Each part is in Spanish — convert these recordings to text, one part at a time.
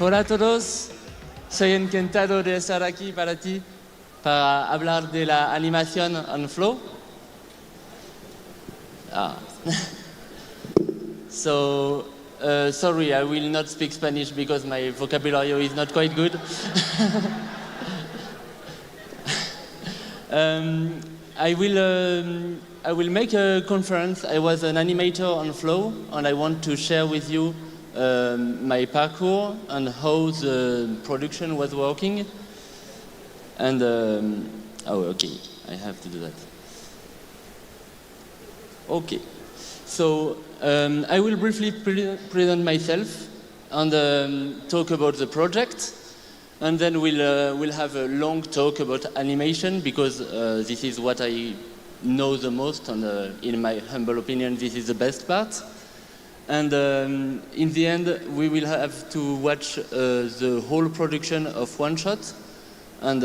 Hola a todos, soy encantado de estar aquí para ti para hablar de la animación en Flow. So, sorry, I will not speak Spanish because my vocabulary is not quite good. I will make a conference. I was an animator on Flow, and I want to share with you my parkour and how the production was working. And oh, okay, I have to do that. Okay, so I will briefly present myself and talk about the project, and then we'll have a long talk about animation because this is what I know the most, and in my humble opinion, this is the best part. And in the end, we will have to watch the whole production of One Shot, and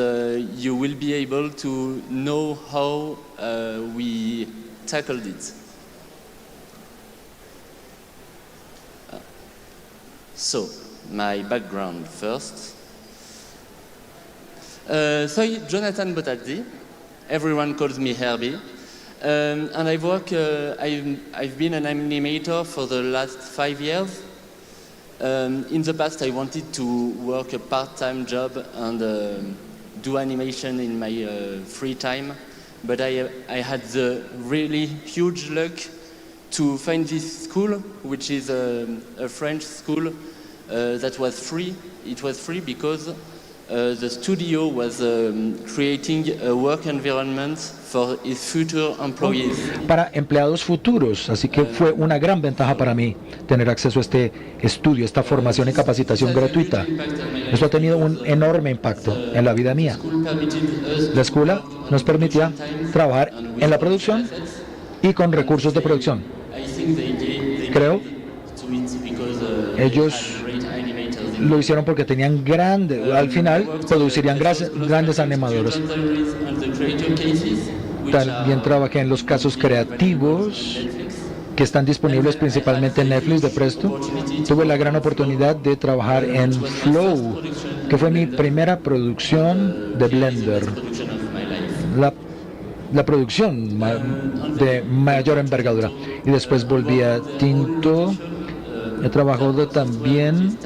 you will be able to know how we tackled it. So, my background first. Soy Jonathan Botaldi. Everyone calls me Herbie. And I've been an animator for the last 5 years. In the past, I wanted to work a part-time job and do animation in my free time, but I had the really huge luck to find this school, which is a French school that was free. It was free because the studio was creating a work environment for its future employees. Para empleados futuros, así que fue una gran ventaja para mí tener acceso a este estudio, esta formación y capacitación gratuita. Esto ha tenido un enorme impacto en la vida mía. La escuela nos permitía trabajar en la producción y con recursos de producción. Creo ellos lo hicieron porque tenían al final producirían grandes animadores. También trabajé en los casos creativos que están disponibles principalmente en Netflix de Presto. Tuve la gran oportunidad de trabajar en Flow, que fue mi primera producción de Blender. La producción de mayor envergadura. Y después volví a Tinto. He trabajado también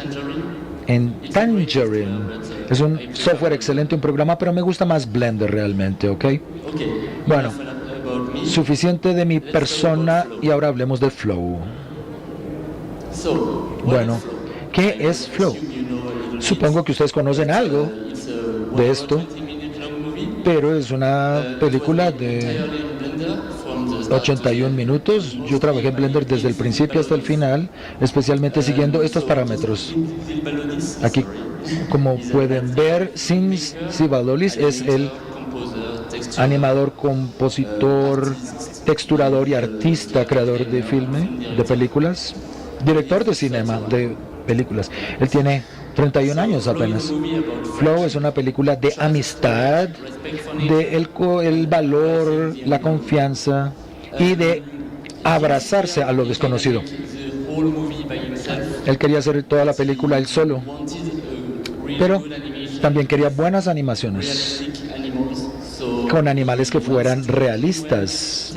en Tangerine. Es un software excelente, un programa, pero me gusta más Blender realmente, ¿ok? Bueno, suficiente de mi persona y ahora hablemos de Flow. Bueno, ¿qué es Flow? Supongo que ustedes conocen algo de esto, pero es una película de 81 minutos. Yo trabajé en Blender desde el principio hasta el final, especialmente siguiendo estos parámetros. Aquí, como pueden ver, Sims Sivalolis es el animador, compositor, texturador y artista, creador de de películas, director de cinema de películas. Él tiene 31 años apenas. Flow es una película de amistad, de el valor, la confianza y de abrazarse a lo desconocido. Él quería hacer toda la película él solo, pero también quería buenas animaciones con animales que fueran realistas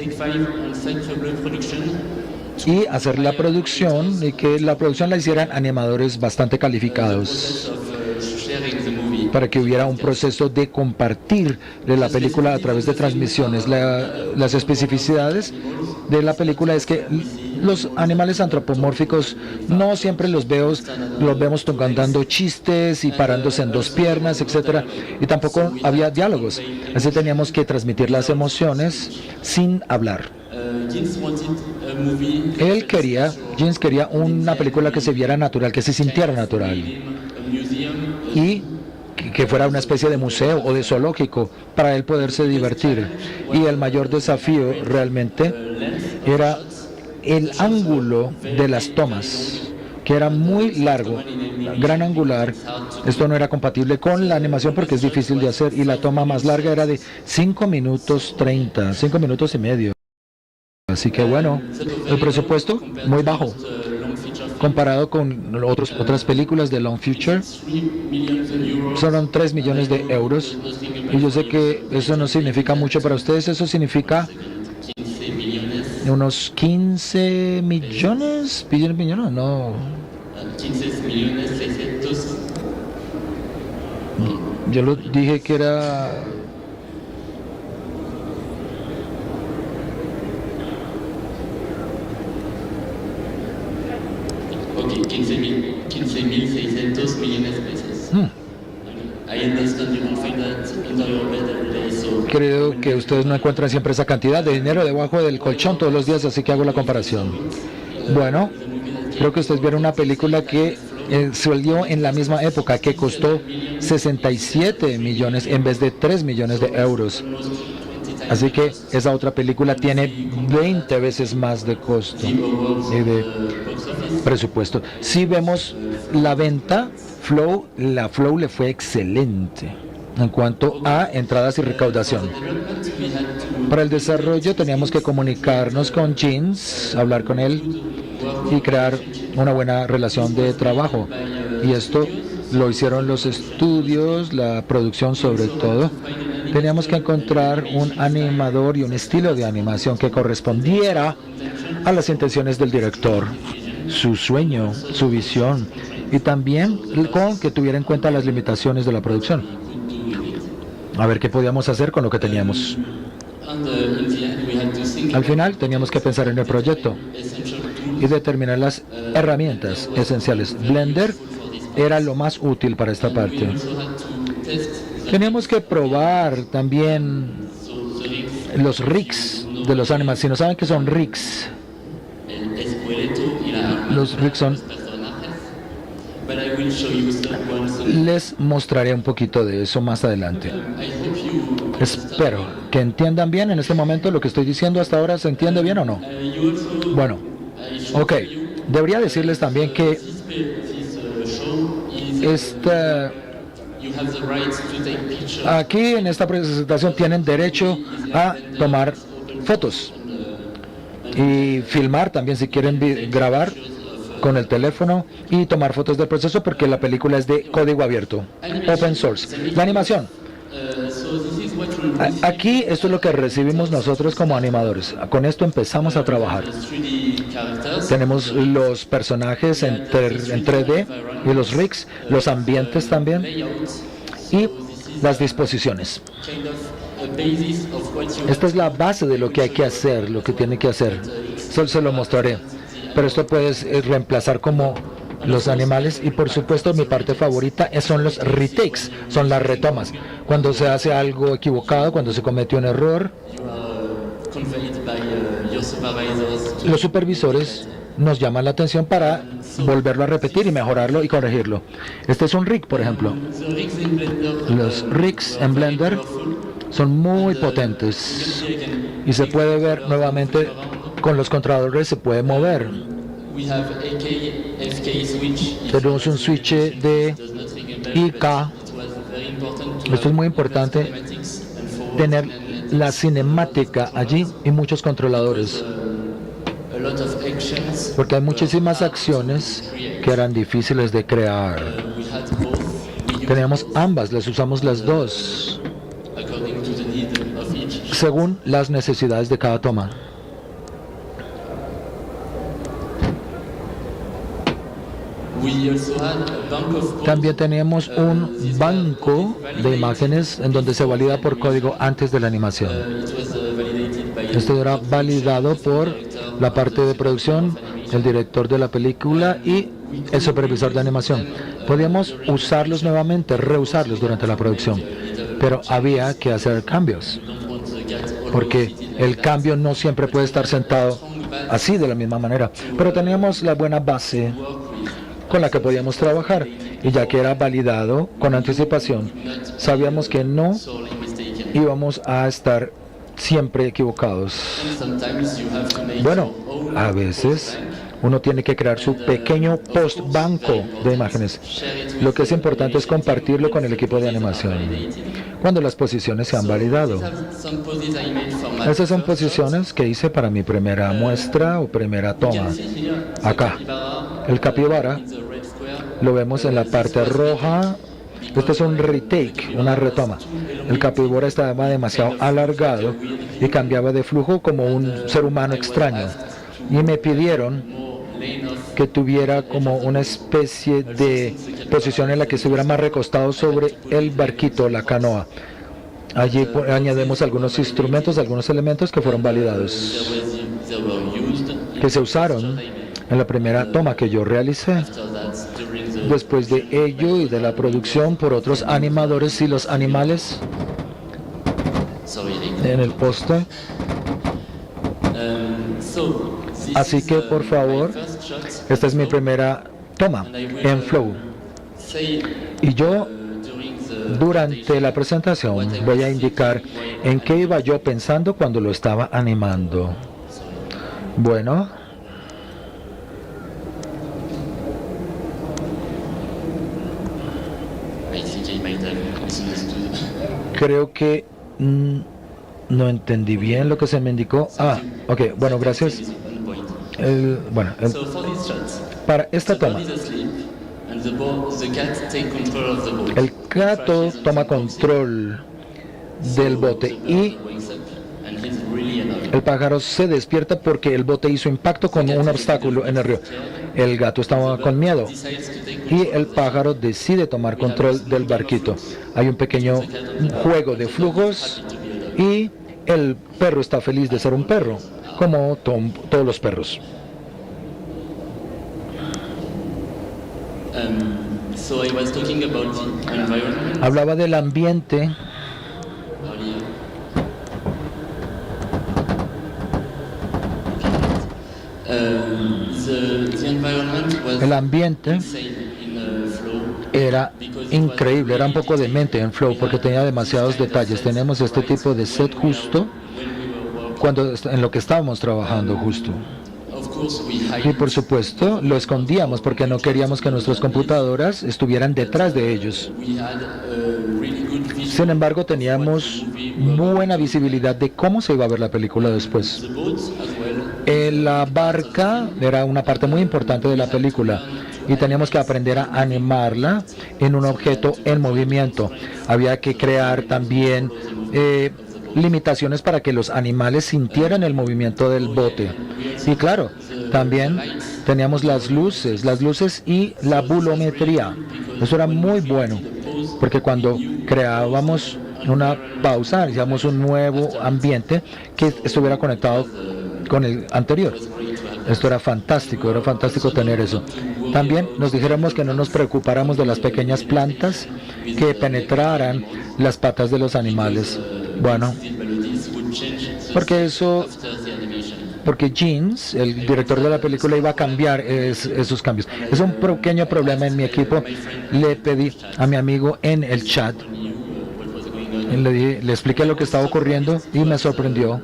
y hacer la producción y que la producción la hicieran animadores bastante calificados para que hubiera un proceso de compartir de la película a través de transmisiones. Las especificidades de la película es que los animales antropomórficos no siempre los vemos cantando chistes y parándose en dos piernas, etc. Y tampoco había diálogos. Así teníamos que transmitir las emociones sin hablar. Jeans quería una película que se viera natural, que se sintiera natural. Y que fuera una especie de museo o de zoológico para él poderse divertir. Y el mayor desafío realmente era el ángulo de las tomas, que era muy largo, gran angular. Esto no era compatible con la animación porque es difícil de hacer, y la toma más larga era de 5 minutos 30, 5 minutos y medio. Así que bueno, el presupuesto muy bajo. comparado con otras películas de Long Future, son 3 millones de euros. Y yo sé que eso no significa mucho para ustedes, eso significa unos 15 millones, no. 15 millones 600. Yo lo dije que era... Ok, 15.600 millones de pesos. I understand you don't find that under your bed every day, so... Creo que ustedes no encuentran siempre esa cantidad de dinero debajo del colchón todos los días, así que hago la comparación. Bueno, creo que ustedes vieron una película que salió en la misma época, que costó 67 millones en vez de 3 millones de euros. Así que esa otra película tiene 20 veces más de costo y de presupuesto. Si vemos la venta, la Flow le fue excelente en cuanto a entradas y recaudación. Para el desarrollo teníamos que comunicarnos con Jeans, hablar con él y crear una buena relación de trabajo. Y esto lo hicieron los estudios, la producción sobre todo. Teníamos que encontrar un animador y un estilo de animación que correspondiera a las intenciones del director, su sueño, su visión, y también con que tuviera en cuenta las limitaciones de la producción. A ver qué podíamos hacer con lo que teníamos. Al final teníamos que pensar en el proyecto y determinar las herramientas esenciales. Blender era lo más útil para esta parte. Teníamos que probar también los rigs de los animales. Si no saben qué son rigs, los rigs son... Les mostraré un poquito de eso más adelante. Espero que entiendan bien en este momento lo que estoy diciendo hasta ahora. ¿Se entiende bien o no? Bueno, ok. Debería decirles también que aquí en esta presentación tienen derecho a tomar fotos y filmar también si quieren grabar con el teléfono y tomar fotos del proceso, porque la película es de código abierto, open source. La animación. Aquí esto es lo que recibimos nosotros como animadores. Con esto empezamos a trabajar. Tenemos los personajes en 3D y los rigs, los ambientes también y las disposiciones. Esta es la base de lo que hay que hacer, lo que tiene que hacer. Solo se lo mostraré. Pero esto puedes reemplazar como los animales, y por supuesto mi parte favorita son los retakes, son las retomas. Cuando se hace algo equivocado, cuando se comete un error, los supervisores nos llaman la atención para volverlo a repetir y mejorarlo y corregirlo. Este es un rig, por ejemplo. Los rigs en Blender son muy potentes y se puede ver nuevamente. Con los controladores se puede mover. Tenemos un switch de IK. Esto es muy importante, tener la cinemática allí y muchos controladores, porque hay muchísimas acciones que eran difíciles de crear. Tenemos ambas, las usamos las dos según las necesidades de cada toma. También tenemos un banco de imágenes en donde se valida por código antes de la animación. Esto era validado por la parte de producción, el director de la película y el supervisor de animación. Podíamos usarlos nuevamente, reusarlos durante la producción, pero había que hacer cambios, porque el cambio no siempre puede estar sentado así de la misma manera. Pero teníamos la buena base con la que podíamos trabajar, y ya que era validado con anticipación, sabíamos que no íbamos a estar siempre equivocados. Bueno, a veces uno tiene que crear su pequeño post-banco de imágenes. Lo que es importante es compartirlo con el equipo de animación. cuando las posiciones se han validado. Estas son posiciones que hice para mi primera muestra o primera toma. Acá, el capibara, lo vemos en la parte roja. Este es un retake, una retoma. El capibara estaba demasiado alargado y cambiaba de flujo como un ser humano extraño. Y me pidieron que tuviera como una especie de posición en la que estuviera más recostado sobre el barquito, la canoa. Allí añadimos algunos instrumentos, algunos elementos que fueron validados, que se usaron en la primera toma que yo realicé. Después de ello y de la producción por otros animadores y los animales en el poste. Así que, por favor, esta es mi primera toma en Flow. Y yo, durante la presentación, voy a indicar en qué iba yo pensando cuando lo estaba animando. Bueno, creo que no entendí bien lo que se me indicó. Ok, bueno, gracias. Para esta toma, el gato toma control del bote y el pájaro se despierta porque el bote hizo impacto con un obstáculo en el río. El gato estaba con miedo y el pájaro decide tomar control del barquito. Hay un pequeño juego de flujos y el perro está feliz de ser un perro, como todos los perros. Hablaba del ambiente. El ambiente era increíble, era un poco demente en Flow porque tenía demasiados detalles. Tenemos este tipo de set justo en lo que estábamos trabajando justo. Y por supuesto lo escondíamos porque no queríamos que nuestras computadoras estuvieran detrás de ellos. Sin embargo, teníamos buena visibilidad de cómo se iba a ver la película después. La barca era una parte muy importante de la película y teníamos que aprender a animarla en un objeto en movimiento. Había que crear también limitaciones para que los animales sintieran el movimiento del bote. Y claro, también teníamos las luces y la bulometría. Eso era muy bueno, porque cuando creábamos una pausa, hacíamos un nuevo ambiente que estuviera conectado con el anterior. Esto era fantástico tener eso. También nos dijéramos que no nos preocupáramos de las pequeñas plantas que penetraran las patas de los animales. Bueno, porque Jeans, el director de la película, iba a cambiar esos cambios. Es un pequeño problema en mi equipo. Le pedí a mi amigo en el chat, le expliqué lo que estaba ocurriendo y me sorprendió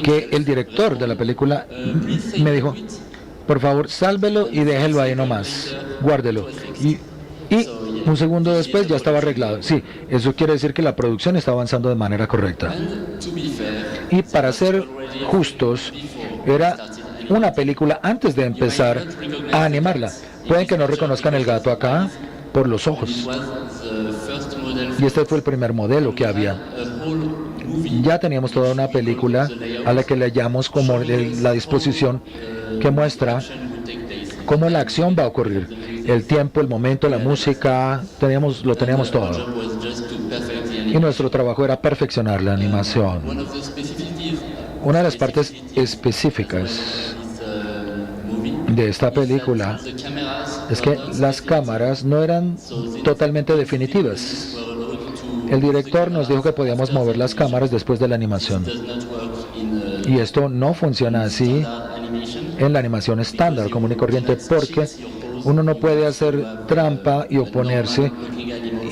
que el director de la película me dijo: por favor, sálvelo y déjelo ahí nomás, guárdelo. Y un segundo después ya estaba arreglado. Sí, eso quiere decir que la producción está avanzando de manera correcta. Y para ser justos, era una película antes de empezar a animarla. Pueden que no reconozcan el gato acá por los ojos. Y este fue el primer modelo que había. Ya teníamos toda una película a la que le llamamos como la disposición que muestra cómo la acción va a ocurrir. El tiempo, el momento, la música, lo teníamos todo. Y nuestro trabajo era perfeccionar la animación. Una de las partes específicas de esta película es que las cámaras no eran totalmente definitivas. El director nos dijo que podíamos mover las cámaras después de la animación. Y esto no funciona así en la animación estándar, común y corriente, porque uno no puede hacer trampa y oponerse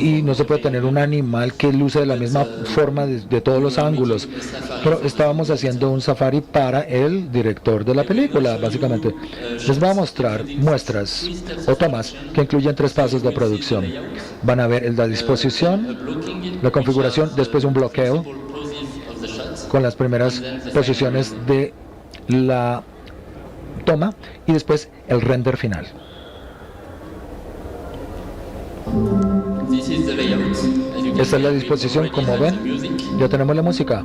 y no se puede tener un animal que luce de la misma forma de todos los ángulos. Pero estábamos haciendo un safari para el director de la película, básicamente. Les voy a mostrar muestras o tomas que incluyen 3 pasos de producción. Van a ver la disposición, la configuración, después un bloqueo con las primeras posiciones de la toma y después el render final. Esta es la disposición, como ven, ya tenemos la música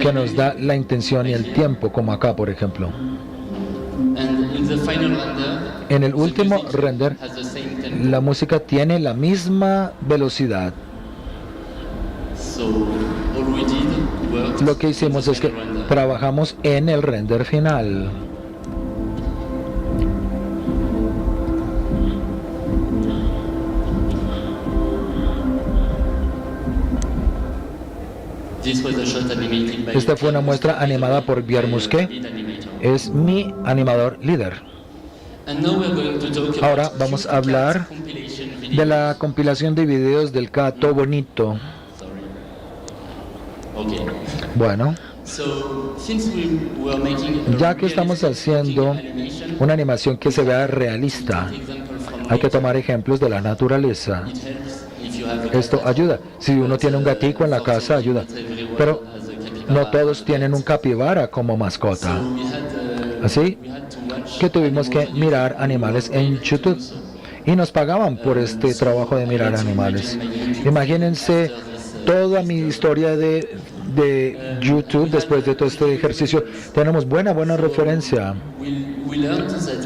que nos da la intención y el tiempo, como acá, por ejemplo. En el último render, la música tiene la misma velocidad. Lo que hicimos es que trabajamos en el render final. Esta fue una muestra animada por Pierre Musquet. Es mi animador líder. Ahora vamos a hablar de la compilación de videos del Gato Bonito. Bueno, ya que estamos haciendo una animación que se vea realista, hay que tomar ejemplos de la naturaleza. Esto ayuda. Si uno tiene un gatico en la casa, ayuda. Pero no todos tienen un capibara como mascota. Así que tuvimos que mirar animales en YouTube. Y nos pagaban por este trabajo de mirar animales. Imagínense toda mi historia de YouTube después de todo este ejercicio. Tenemos buena referencia.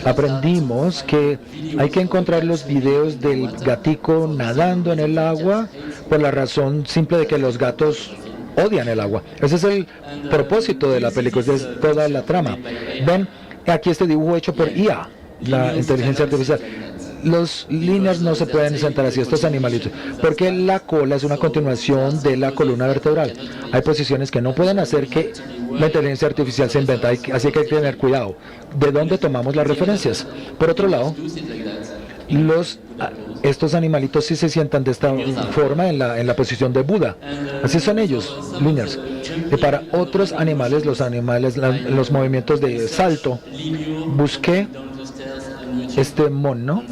Aprendimos que hay que encontrar los videos del gatico nadando en el agua por la razón simple de que los gatos odian el agua. Ese es el propósito de la película, esa es toda la trama. Ven aquí este dibujo hecho por IA, la inteligencia artificial. Los líneas no se pueden sentar así, estos animalitos, porque la cola es una continuación de la columna vertebral. Hay posiciones que no pueden hacer que la inteligencia artificial se inventa, así que hay que tener cuidado de dónde tomamos las referencias. Por otro lado, estos animalitos sí se sientan de esta forma en la posición de Buda. Así son ellos, linears. Y para otros animales, los movimientos de salto, busqué este mono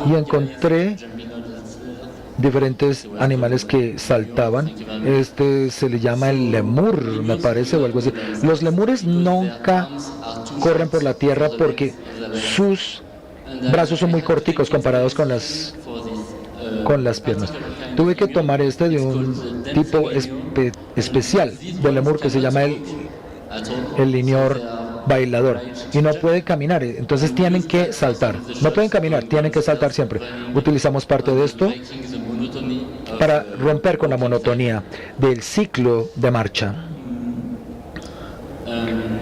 y encontré diferentes animales que saltaban. Este se le llama el lemur, me parece, o algo así. Los lemures nunca corren por la tierra porque sus brazos son muy corticos comparados con las piernas. Tuve que tomar este de un tipo especial de lemur que se llama el lineor bailador, y no puede caminar, entonces tienen que saltar. No pueden caminar, tienen que saltar siempre. Utilizamos parte de esto para romper con la monotonía del ciclo de marcha.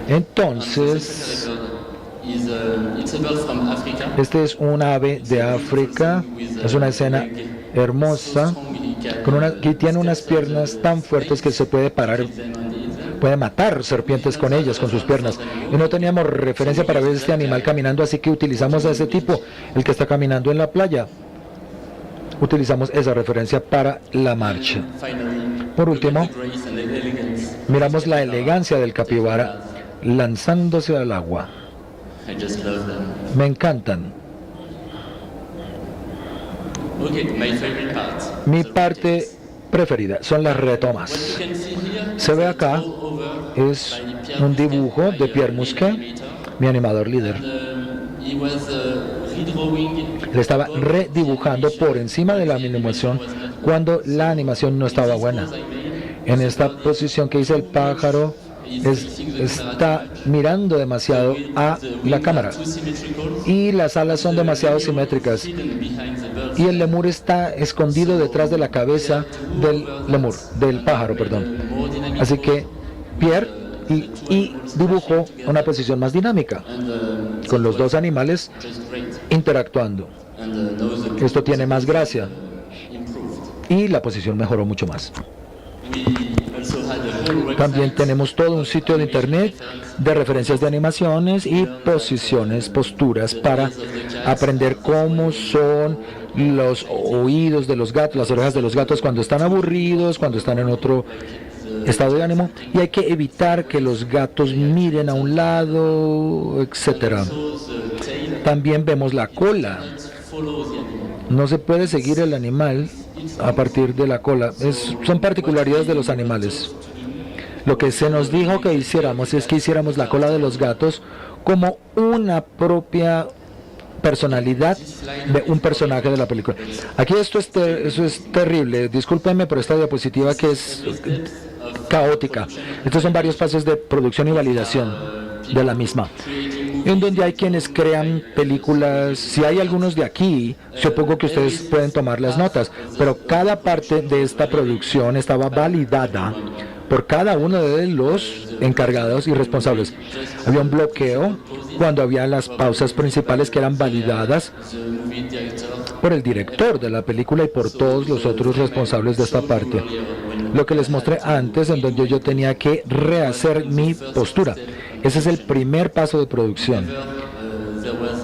Entonces, este es un ave de África, es una escena hermosa, que tiene unas piernas tan fuertes que se puede parar, puede matar serpientes con ellas, con sus piernas. Y no teníamos referencia para ver este animal caminando, así que utilizamos a ese tipo, el que está caminando en la playa. Utilizamos esa referencia para la marcha. Por último, miramos la elegancia del capibara lanzándose al agua. Me encantan. Mi parte preferida son las retomas. Se ve acá, es un dibujo de Pierre Musquet, mi animador líder. Le estaba redibujando por encima de la animación cuando la animación no estaba buena. En esta posición que hice, el pájaro está mirando demasiado a la cámara y las alas son demasiado simétricas y el lemur está escondido detrás de la cabeza del pájaro, perdón. Así que Pierre y dibujó una posición más dinámica con los dos animales interactuando. Esto tiene más gracia y la posición mejoró mucho más. También tenemos todo un sitio de internet de referencias de animaciones y posiciones, posturas para aprender cómo son los oídos de los gatos, las orejas de los gatos cuando están aburridos, cuando están en otro estado de ánimo, y hay que evitar que los gatos miren a un lado, etcétera. También vemos la cola. No se puede seguir el animal a partir de la cola. Son particularidades de los animales. Lo que se nos dijo que hiciéramos es que hiciéramos la cola de los gatos como una propia personalidad de un personaje de la película. Aquí eso es terrible. Discúlpenme por esta diapositiva que es caótica. Estos son varios pasos de producción y validación de la misma, en donde hay quienes crean películas. Si hay algunos de aquí, supongo que ustedes pueden tomar las notas, pero cada parte de esta producción estaba validada por cada uno de los encargados y responsables. Había un bloqueo cuando había las pausas principales que eran validadas por el director de la película y por todos los otros responsables de esta parte. Lo que les mostré antes, en donde yo tenía que rehacer mi postura. Ese es el primer paso de producción.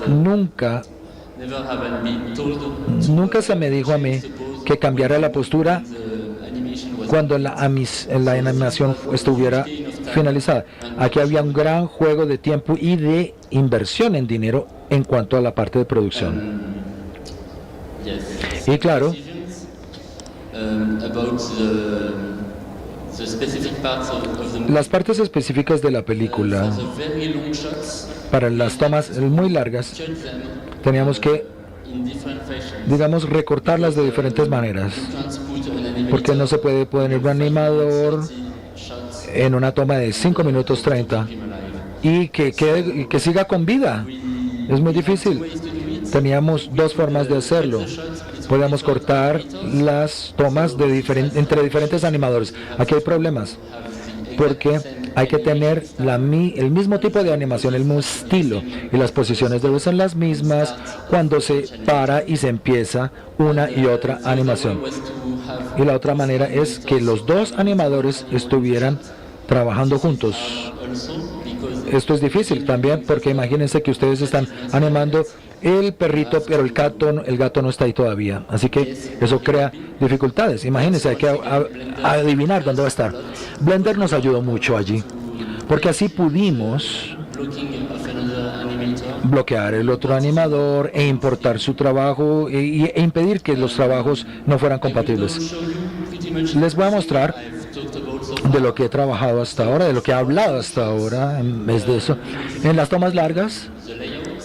Nunca se me dijo a mí que cambiara la postura cuando la animación estuviera finalizada. Aquí había un gran juego de tiempo y de inversión en dinero en cuanto a la parte de producción. Y claro, las partes específicas de la película, para las tomas muy largas, teníamos que, digamos, recortarlas de diferentes maneras, porque no se puede poner un animador en una toma de 5 minutos 30 y que siga con vida. Es muy difícil. Teníamos dos formas de hacerlo. Podíamos cortar las tomas entre diferentes animadores. Aquí hay problemas, porque hay que tener el mismo tipo de animación, el mismo estilo, y las posiciones deben ser las mismas cuando se para y se empieza una y otra animación. Y la otra manera es que los dos animadores estuvieran trabajando juntos. Esto es difícil también, porque imagínense que ustedes están animando el perrito, pero el gato no está ahí todavía. Así que eso crea dificultades. Imagínense, hay que adivinar dónde va a estar. Blender nos ayudó mucho allí, porque así pudimos bloquear el otro animador e importar su trabajo e impedir que los trabajos no fueran compatibles. Les voy a mostrar de lo que he trabajado hasta ahora, de lo que he hablado hasta ahora, en vez de eso. En las tomas largas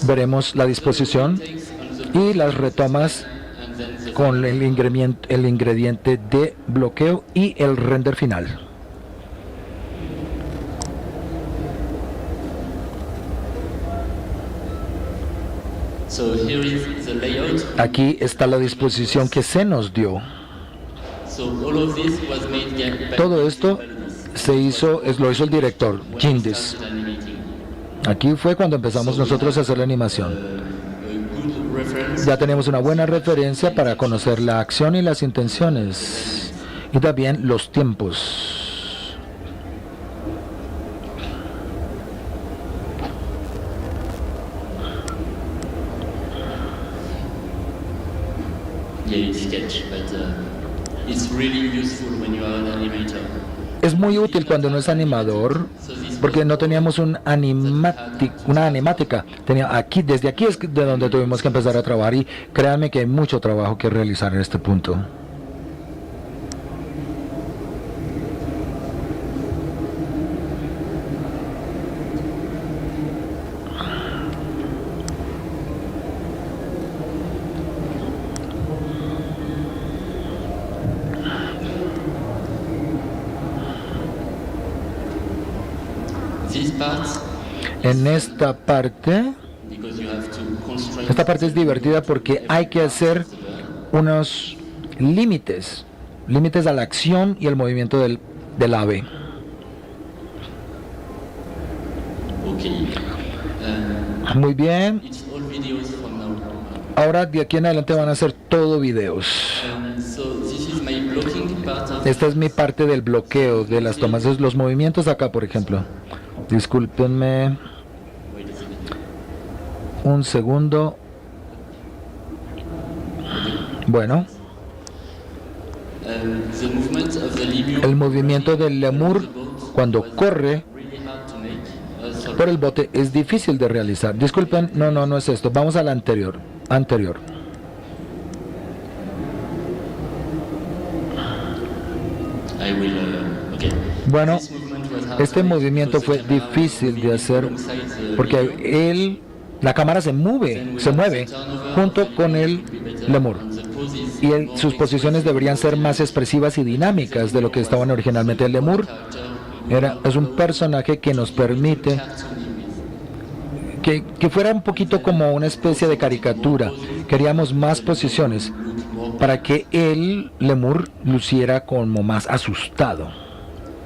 veremos la disposición y las retomas con el ingrediente de bloqueo y el render final. Aquí está la disposición que se nos dio. Todo esto lo hizo el director, Jindis. Aquí fue cuando empezamos nosotros a hacer la animación. Ya tenemos una buena referencia para conocer la acción y las intenciones, y también los tiempos. Es muy útil cuando uno es animador, porque no teníamos una animática. Desde aquí es de donde tuvimos que empezar a trabajar, y créanme que hay mucho trabajo que realizar en este punto. En esta parte es divertida porque hay que hacer unos límites a la acción y el movimiento del ave. Muy bien. Ahora de aquí en adelante van a ser todo videos. blocking part of Esta es mi parte del bloqueo de las tomas. Es los movimientos acá, por ejemplo. Discúlpenme un segundo. Bueno, the movement of the lemur el movimiento del lemur cuando corre really hard to make. por el bote es difícil de realizar. Disculpen, no es esto. Vamos al anterior. I will, okay. Bueno, This movement was hard este to make movimiento because fue the camera difícil was de hacer alongside the porque la cámara se mueve junto con el lemur. Y sus posiciones deberían ser más expresivas y dinámicas de lo que estaban originalmente. El lemur es un personaje que nos permite que fuera un poquito como una especie de caricatura. Queríamos más posiciones para que el lemur luciera como más asustado.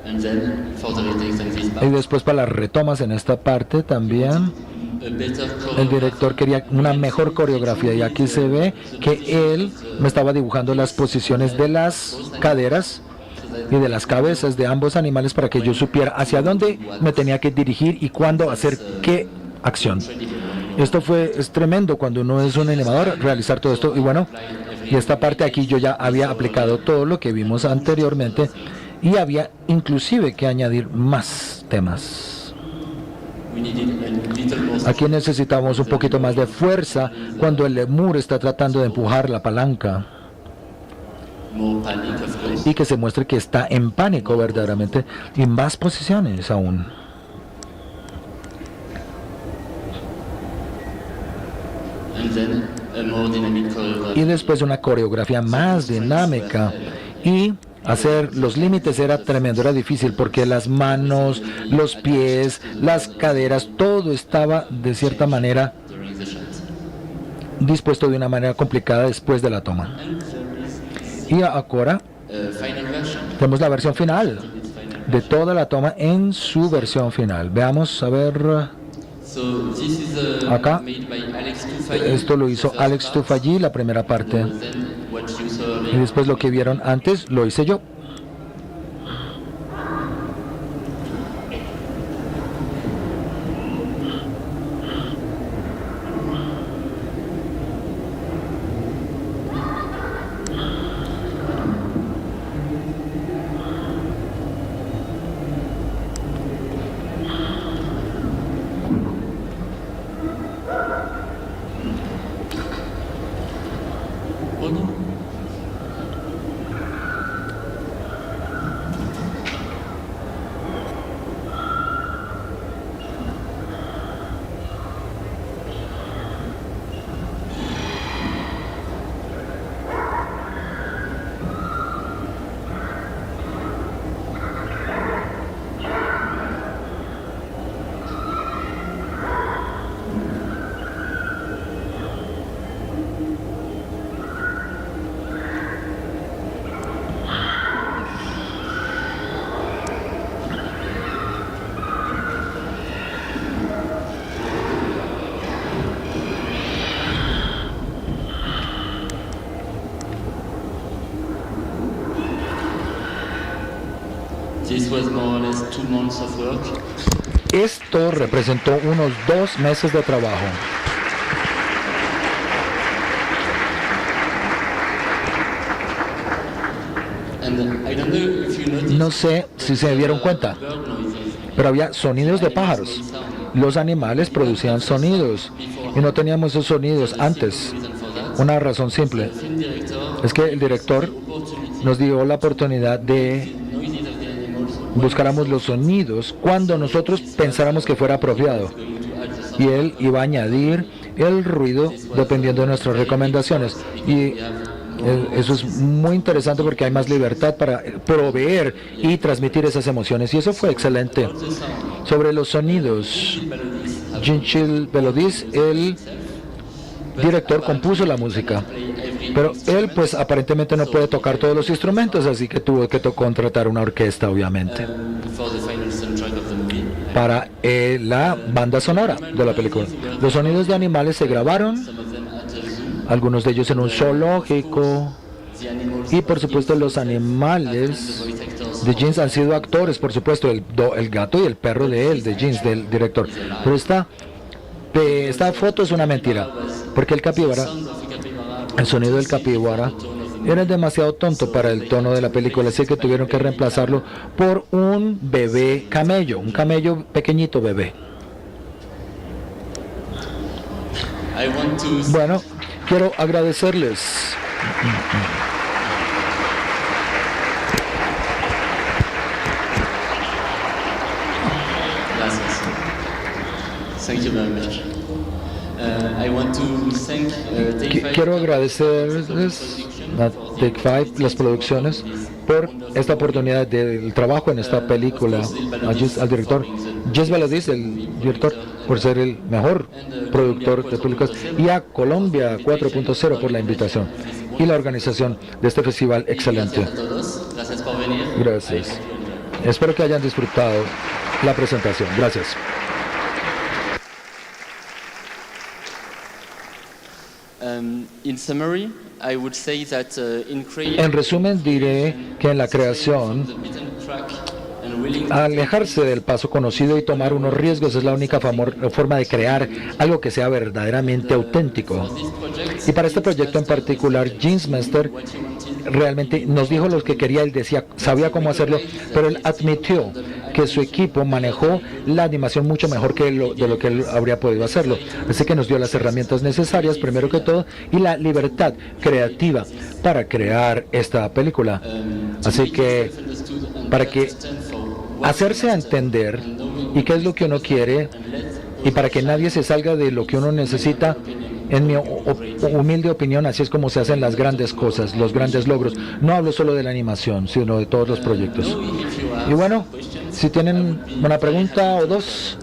And then for the retakes on this part, Y después para las retomas en esta parte también, a better el director quería una mejor coreografía y aquí se ve que él me estaba dibujando las posiciones de las caderas y de las cabezas de ambos animales para que yo supiera hacia dónde me tenía que dirigir y cuándo hacer qué acción. Esto es tremendo cuando uno es un animador, realizar todo esto. Y bueno, y esta parte aquí yo ya había aplicado todo lo que vimos anteriormente y había inclusive que añadir más temas. we needed a little more Aquí necesitamos un poquito más de fuerza cuando el lemur está tratando de empujar la palanca more panic, of course. y que se muestre que está en pánico verdaderamente y más posiciones aún. And then a more dynamic choreography. Y después una coreografía más dinámica y hacer los límites era tremendo, era difícil porque las manos, los pies, las caderas, todo estaba de cierta manera During the shot. dispuesto de una manera complicada después de la toma. Y ahora Final version. tenemos la versión final de toda la toma en su versión final. Veamos, a ver, So this is Acá. made by Alex Tufay. esto lo hizo the first Alex part. Tufayí, la primera parte, Then what you saw y earlier. después lo que vieron antes lo hice yo. Oh no. This was more or less 2 months of work. Esto representó unos 2 meses de trabajo. And I don't know if you noticed, No sé si se dieron cuenta, bird noises. pero había sonidos de pájaros. Los animales producían sonidos y no teníamos esos sonidos antes. Reason for that. Una razón simple Film director es que el director opportunity nos dio la oportunidad de noises of the animals buscáramos los sonidos cuando nosotros pensáramos que fuera apropiado. going to add the sound. Y él iba a añadir el ruido dependiendo de nuestras recomendaciones. Y eso es muy interesante porque hay más libertad para proveer y transmitir esas emociones. Y eso fue excelente. Sobre los sonidos, Jean-Chill Belodis, el director, compuso la música. Pero él pues aparentemente no puede tocar todos los instrumentos, así que tuvo que contratar una orquesta, obviamente, For the final soundtrack of the movie. para la banda sonora de la película. Los sonidos de animales se grabaron, Some of them at a zoo. algunos de ellos en un zoológico, Y por supuesto los animales de Jeans han sido actores, por supuesto, el gato y el perro de él, de Jeans, del director. Pero esta foto es una mentira, porque el sonido del capibara era demasiado tonto para el tono de la película, así que tuvieron que reemplazarlo por un bebé camello, un camello pequeñito bebé. Bueno, quiero agradecerles. Gracias. Thank you very much. I want to thank Take Five Quiero agradecerles a Take Five, las producciones, por esta oportunidad del trabajo en esta película, al director Jess Valadis, el director, por ser el mejor productor de películas, y a Colombia 4.0 por la invitación y la organización de este festival excelente. Gracias por venir. Gracias. Espero que hayan disfrutado la presentación. Gracias. In summary, I would say that in creating En resumen, diré que en la creación, the beaten track and willing alejarse del paso conocido y tomar unos riesgos es la única forma de crear algo que sea verdaderamente auténtico. Y para este proyecto en particular, Jeans Master realmente nos dijo lo que quería, él decía, sabía cómo hacerlo, pero él admitió que su equipo manejó la animación mucho mejor de lo que él habría podido hacerlo. Así que nos dio las herramientas necesarias, primero que todo, y la libertad creativa para crear esta película. Así que, para que hacerse a entender y qué es lo que uno quiere, y para que nadie se salga de lo que uno necesita, en mi humilde opinión, así es como se hacen las grandes cosas, los grandes logros. No hablo solo de la animación, sino de todos los proyectos. Y bueno, si tienen una pregunta o dos,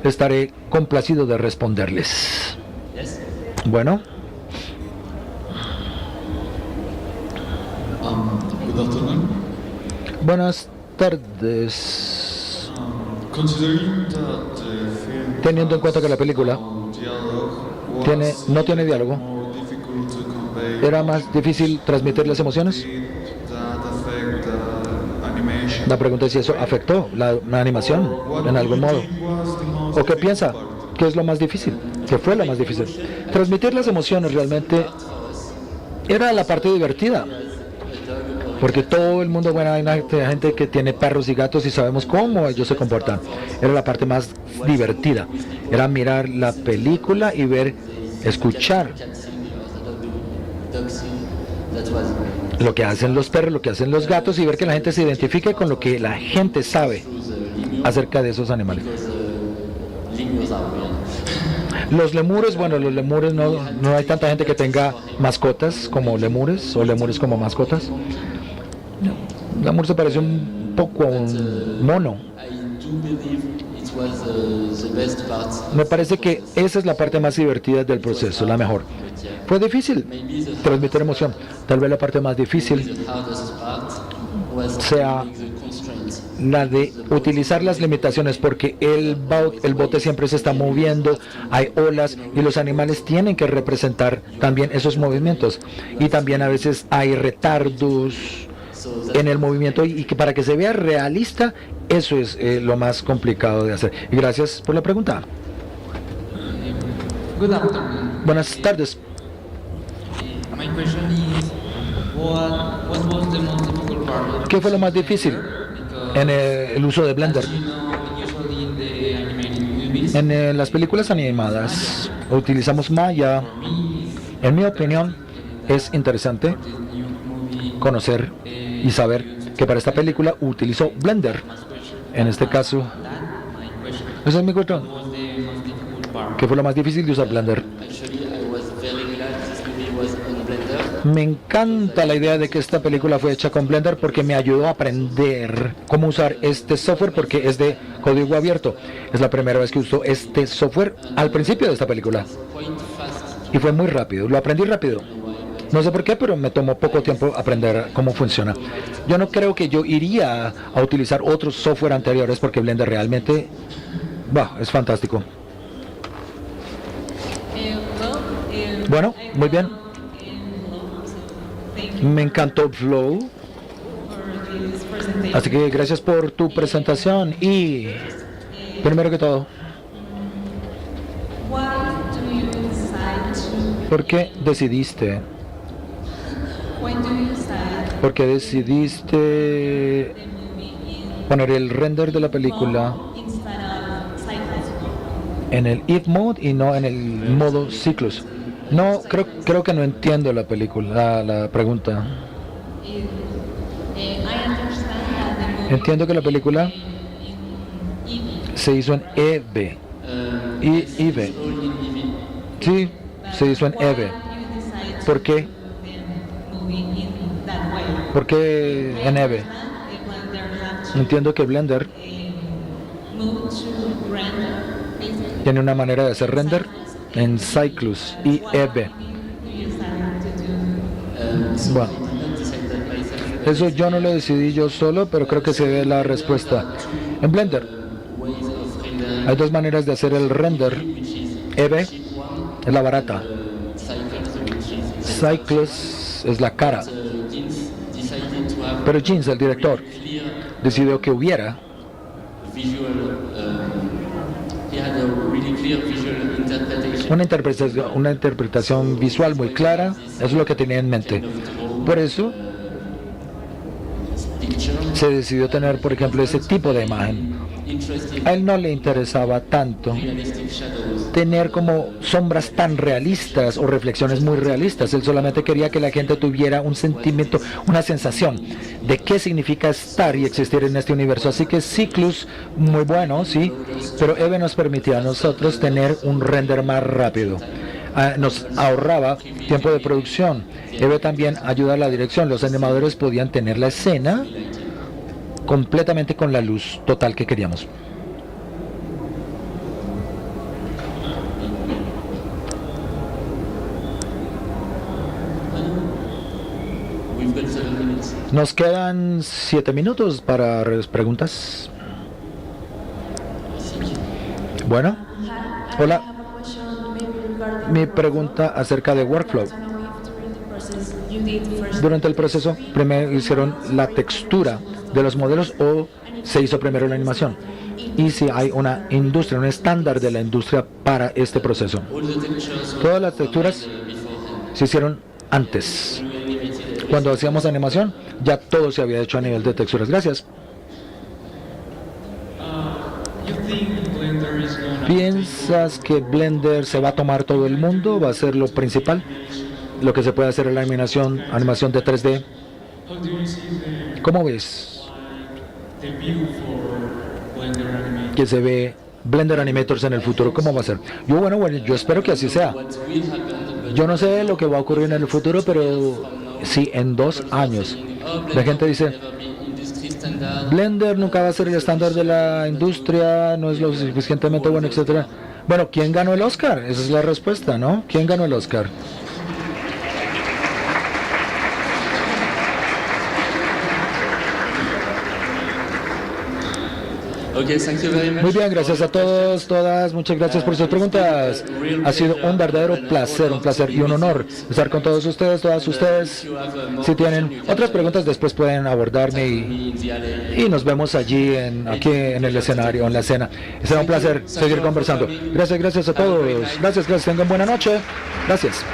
estaré complacido de responderles. Bueno. Good afternoon. Buenas tardes. Considering that the film Teniendo en cuenta que la película no dialogue no tiene diálogo, more difficult to convey ¿era más difícil transmitir las emociones? that affect the animation. La pregunta es si eso afectó la animación en algún modo. Was the most ¿O qué piensa? ¿Qué es lo más difícil? ¿Qué fue lo más difícil? Transmitir las emociones realmente era la parte divertida. Porque todo el mundo, bueno, hay gente que tiene perros y gatos y sabemos cómo ellos se comportan. Era la parte más divertida. Era mirar la película y escuchar lo que hacen los perros, lo que hacen los gatos y ver que la gente se identifique con lo que la gente sabe acerca de esos animales. Los lemures, bueno, los lemures no hay tanta gente que tenga mascotas como lemures o lemures como mascotas. Lemur se parece un poco a un mono. Me parece que esa es la parte más divertida del proceso, la mejor. Fue difícil transmitir emoción. Tal vez la parte más difícil sea la de utilizar las limitaciones, porque el bote siempre se está moviendo, hay olas y los animales tienen que representar también esos movimientos. Y también a veces hay retardos en el movimiento y que para que se vea realista, eso es lo más complicado de hacer. Y gracias por la pregunta. Good afternoon. Buenas tardes. My question is, what was the most difficult part? ¿Qué fue lo más difícil en el uso de Blender? You know, usually in the animated movies, En las películas animadas utilizamos Maya. En mi opinión, es interesante this new movie, conocer y saber que para esta película utilizó Blender. En este caso, my question esa es mi cuestión. was the most difficult part. ¿Qué fue lo más difícil de usar Blender? Me encanta la idea de que esta película fue hecha con Blender porque me ayudó a aprender cómo usar este software, porque es de código abierto. Es la primera vez que uso este software al principio de esta película. Y fue muy rápido, lo aprendí rápido. No sé por qué, pero me tomó poco tiempo aprender cómo funciona. Yo no creo que yo iría a utilizar otros software anteriores porque Blender realmente, es fantástico. Bueno, muy bien. Me encantó Flow. Así que gracias por tu presentación. Y primero que todo, ¿por qué decidiste? ¿Por qué decidiste poner el render de la película en el if mode y no en el modo Cyclus? No, creo que no entiendo la película, la pregunta. Entiendo que la película se hizo en EV. EV. Sí, se hizo en EV. ¿Por qué? ¿Por qué en EV? Entiendo que Blender tiene una manera de hacer render en Cyclus y EV. Bueno, eso yo no lo decidí yo solo, pero creo que se ve la respuesta. En Blender hay dos maneras de hacer el render. EV es la barata. Cyclus es la cara. Pero Jeans, el director, decidió que hubiera una interpretación visual muy clara. Eso es lo que tenía en mente. Por eso se decidió tener, por ejemplo, ese tipo de imagen. A él no le interesaba tanto tener como sombras tan realistas o reflexiones muy realistas. Él solamente quería que la gente tuviera un sentimiento, una sensación de qué significa estar y existir en este universo. Así que Cyclus, muy bueno, sí, pero EVE nos permitía a nosotros tener un render más rápido. Nos ahorraba tiempo de producción. EVE también ayuda a la dirección. Los animadores podían tener la escena completamente con la luz total que queríamos. Nos quedan 7 minutos para preguntas. Bueno, hola. Mi pregunta acerca de workflow. Durante el proceso, primero hicieron la textura de los modelos o se hizo primero la animación. Y si hay una industria, un estándar de la industria para este proceso. Todas las texturas se hicieron antes. Cuando hacíamos animación, ya todo se había hecho a nivel de texturas. Gracias. ¿Piensas que Blender se va a tomar todo el mundo? ¿Va a ser lo principal? Lo que se puede hacer en la animación de 3D. ¿Cómo ves que se ve Blender Animators en el futuro? ¿Cómo va a ser? Bueno, yo espero que así sea. Yo no sé lo que va a ocurrir en el futuro, pero sí, en 2 años. La gente dice, Blender nunca va a ser el estándar de la industria, no es lo suficientemente bueno, etcétera. Bueno, ¿quién ganó el Oscar? Esa es la respuesta, ¿no? ¿Quién ganó el Oscar? Muy bien, gracias a todos, todas, muchas gracias por sus preguntas. Ha sido un verdadero placer y un honor estar con todos ustedes, todas ustedes. Si tienen otras preguntas, después pueden abordarme y nos vemos allí, aquí en el escenario, en la escena. Será un placer seguir conversando. Gracias a todos. Gracias, tengan buena noche. Gracias.